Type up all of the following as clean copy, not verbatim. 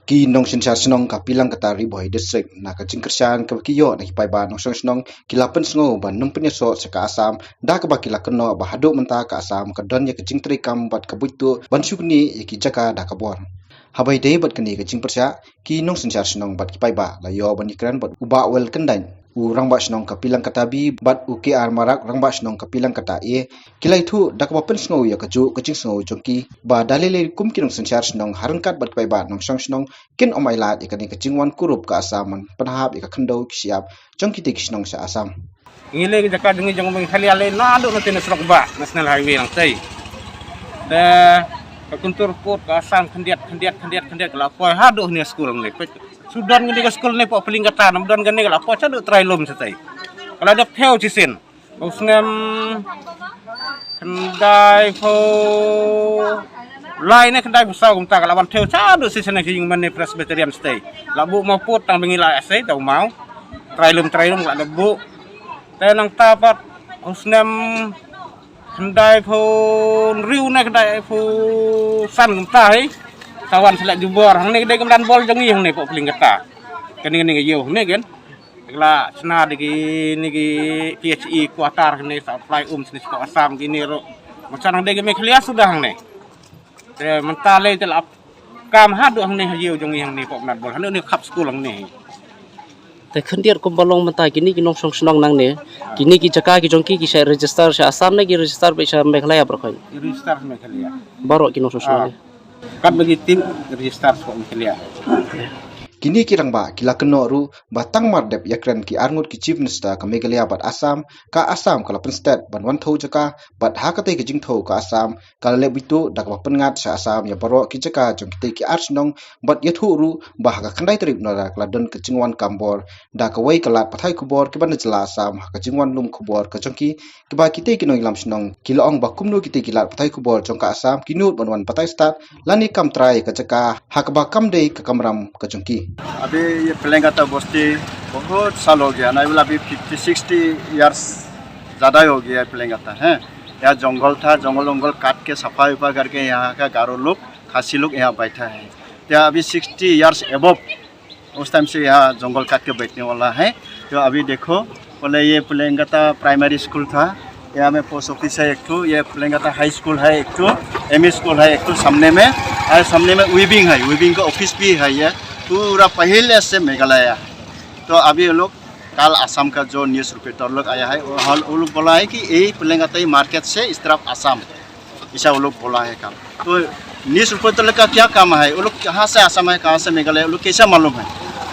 Ki nong sinsar senong ka pilang katari boy district na ka cingkersan ka kiyo na hipai ba nong senong kilapen sengo ba nung penyeso seka asam da ka ba kilakeno ba hadu menta ka asam ka don ya ka cingtri kam bat ka buitu ban syukni ya ki jaka da ka bor habai dei bat kani ka cingpersa ki nong sinsar senong bat hipai ba la yo ban ikran bat uba wel kendan u rang ba senong ka pilang katabi bat u ke ar marak rang ba senong ka pilang kata e kilai thu da ka ba pen sengo ya ka ju ka cing sengo jongki ba dalile kum ki nong sinsar senong harangkat bat pai ba nong sang senong kin omai lat ikani ka cingwan kurup ka asaman panahap ika khandau kisiap jongki te kisnong sa asam ngile jaka dengi jong meng khali ale na do na tin srok ba national highway lang tai da ka kuntur put ka asam khandiat la poi ha do ni school ni sudan ngene ka school ni po paling kata nam dan gane la po cha do try lom sa tai kala da pheo chi sin usnem khandai pho lai ne khandai busau kum ta kala ban pheo cha do si sana ki man ni presbyterian stay la bu mau put tang bengila asai tau mau try lom la da bu nang tapat usnem khandai pho riu na khandai pho san kum ta hai kawan selak jubor hang ni dai kemudian bol jong hang ni pok paling kata kene yo ni kan la sna de ni PHE kuatar ni supply sini ko asam gini ro macam de me khlia sudah hang ni te mentale tel ap kam hadu hang ni yo jong hang ni pok nat bol hang ni khap school hang ni te khandiat kum balong mata kini ki nong song snong nang ne kini ki jaka ki jongki ki sai register sa asam ne ki register be sa meghalaya berkhoi register me khlia baro ki nong song snong kan bagi tim register kok khlia kini kirang ba kila keno ru batang mardep yakran ki arngut ki chief minister ka Meghalaya bat asam kala pen state ban wan tho jaka bat hakate ki jing tho ka asam kala le bitu dak ba pengat sa asam ya baro ki jaka jong ki ki arsnong bat yathu ru ba ka khandai trip no ra kala don ka chingwan kambor da ka wai kala pathai kubor ki ban jala asam ka chingwan lum kubor ka jongki ki ba ki te ki no ilam snong kila ong ba kumnu ki te ki lat pathai kubor jong ka asam ki nut ban wan pathai start lani kam trai ka jaka hakba kam dei ka kamram ka jongki अभी ये पेलंगाता बस्ती बहुत साल हो गया ना अभी 50-60 years ज़्यादा हो गया है पेलंगाता है। यहाँ जंगल था, जंगल काट के सफाई उफा करके यहाँ का गारो लोग खासी लोग यहाँ बैठा है। यहाँ अभी 60 इयर्स एबव उस टाइम से यहाँ जंगल काट के बैठने वाला है। तो अभी देखो बोले ये पेलंगाता प्राइमरी स्कूल था, यहाँ में पोस्ट ऑफिस है एक तो, ये पेलंगाता हाई स्कूल है एक तो, एमई स्कूल है एक तो, सामने में वीविंग है, वीविंग का ऑफिस भी है ये पूरा पहले से मेघालय है। तो अभी लोग कल असम का जो न्यूज़ रिपोर्टर लोग आया है वो लोग बोला है कि यही पेलंगाताई मार्केट से इस तरफ असम ऐसा वो लोग बोला है कल। तो न्यूज़ रिपोर्टर का क्या काम है, वो लोग कहाँ से असम है कहाँ से मेघालय वो लोग कैसा मालूम है।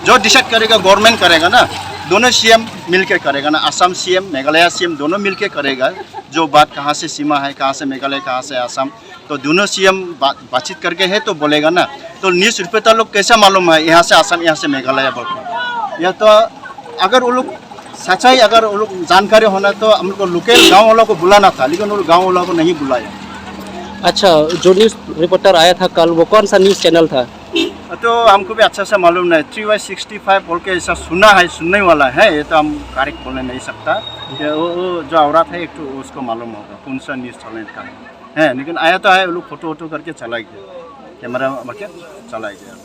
जो डिसाइड करेगा गवर्नमेंट करेगा ना, दोनों सीएम मिलके करेगा ना, असम सीएम मेघालय सीएम दोनों मिलके करेगा। जो बात कहाँ से सीमा है, कहाँ से मेघालय कहाँ से असम, तो दोनों सीएम बातचीत करके है तो बोलेगा ना। तो न्यूज़ रिपोर्टर लोग कैसा मालूम है यहाँ से असम यहाँ से मेघालय बोलते। या तो अगर वो लोग सच्चाई अगर वो लोग जानकारी होना तो हम लोग को लोकल गाँव वालों को बुलाना था, लेकिन वो लोग गाँव वालों को नहीं बुलाया। अच्छा, जो न्यूज़ रिपोर्टर आया था कल वो कौन सा न्यूज़ चैनल था? तो हमको भी अच्छा से मालूम नहीं। 3Y65 बोल के ऐसा सुना है, सुनने वाला है, ये तो हम करेक्ट बोलने नहीं सकता। वो जो औरत है एक तो उसको मालूम होगा कौन सा न्यूज़ चैनल का है। लेकिन आया तो है, वो लोग फोटो करके चला गया, कैमरा करके चला गया।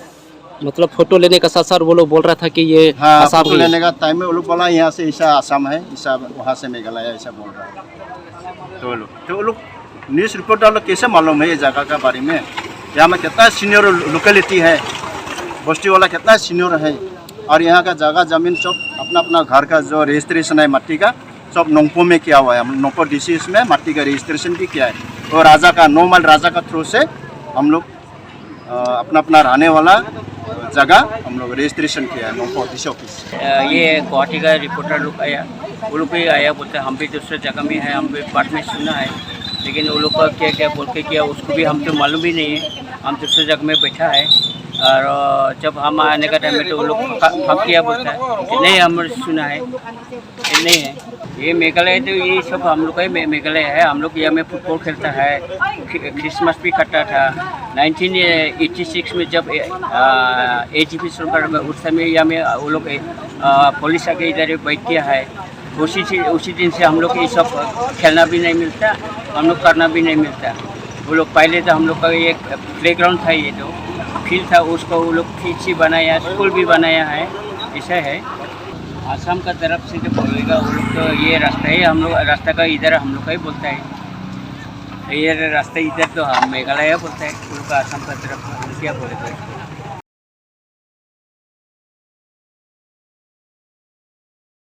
मतलब फोटो लेने का साथ साथ वो लोग बोल रहा था कि ये हाँ, फोटो लेने का टाइम में वो लोग बोला यहाँ से ऐसा असम है, ऐसा वहाँ से मेघालय ऐसा बोल रहा है। तो वो लोग न्यूज़ रिपोर्टर लोग कैसे मालूम है ये जगह के बारे में, यहाँ में कितना सीनियर लोकेलिटी है, बस्ती वाला कितना सीनियर है, और यहाँ का जगह जमीन सब अपना अपना घर का जो रजिस्ट्रेशन है मट्टी का सब नोंगपो में किया हुआ है। नोंगपो डिस्ट्रिक्ट में मट्टी का रजिस्ट्रेशन भी किया है, और राजा का नॉर्मल राजा का थ्रू से हम लोग अपना अपना रहने वाला जगह हम लोग रजिस्ट्रेशन किया है नोंगपो ऑफिस। ये गुवाहाटी का रिपोर्टर लोग आया, वो लोग भी आया, बोलते हम भी दूसरे जगह में है, हम भी बात में सुना है, लेकिन वो लोग का क्या क्या बोल के किया उसको भी हमको मालूम ही नहीं है। हम दूसरे जगह में बैठा है, और जब हम आने का टाइम में तो वो लोग फक किया बोलता है कि नहीं हमने सुना है, ये नहीं है। ये मेघालय तो ये सब हम लोग का मेघालय है। हम लोग यहाँ में फुटबॉल खेलता है, क्रिसमस भी करता था। 1986 में जब AGP सरकार में उस समय यहाँ में वो लोग पुलिस आके इधर बैठ किया है, उसी दिन से हम लोग ये सब खेलना भी नहीं मिलता, हम लोग करना भी नहीं मिलता। वो लोग पहले तो हम लोग का एक प्लेग्राउंड था, ये तो फील्ड था उसको वो लोग खींची बनाया, स्कूल भी बनाया है, ऐसा है। आसाम का तरफ से जो बोलेगा वो लोग तो ये रास्ता है, हम लोग रास्ता का इधर हम लोग का ही बोलता है, ये रास्ता इधर तो हम मेघालय बोलता है, वो लोग का आसाम का तरफ क्या बोलेगा।